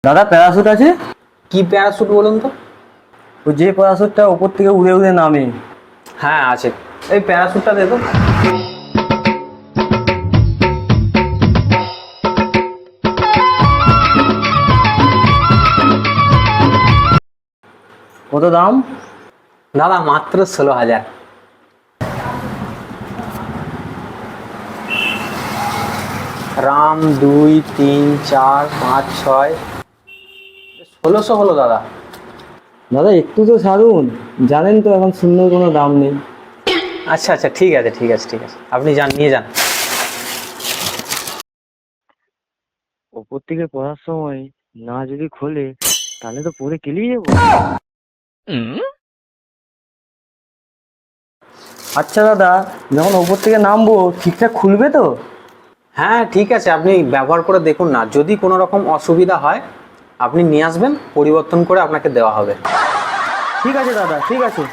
দাদা প্যারাশুট আছে? কি প্যারাশুট বলুন তো? ওই যে প্যারাশুটটা উপর থেকে উড়ে উড়ে নামে। হ্যাঁ আছে, এই প্যারাশুটটা দে তো। কত দাম? দাদা মাত্র 16,000। রাম 2 3 4 5 6 1600 হলো দাদা। দাদা একটু তো ছাড়ুন, জানেন তো এখন শূন্যর কোনো দাম নেই। আচ্ছা আচ্ছা, ঠিক আছে ঠিক আছে ঠিক আছে, আপনি যান, নিয়ে যান। ওপর থেকে পড়ার সময় না যদি খোলে তাহলে তো পরে কেলিয়ে যাবো। আচ্ছা দাদা, যখন ওপর থেকে নামবো ঠিকঠাক খুলবে তো? হ্যাঁ ঠিক আছে, আপনি ব্যবহার করে দেখুন না, যদি কোনো রকম অসুবিধা হয় আপনি নিয়ে আসবেন, পরিবর্তন করে আপনাকে দেওয়া হবে। ঠিক আছে দাদা, ঠিক আছে।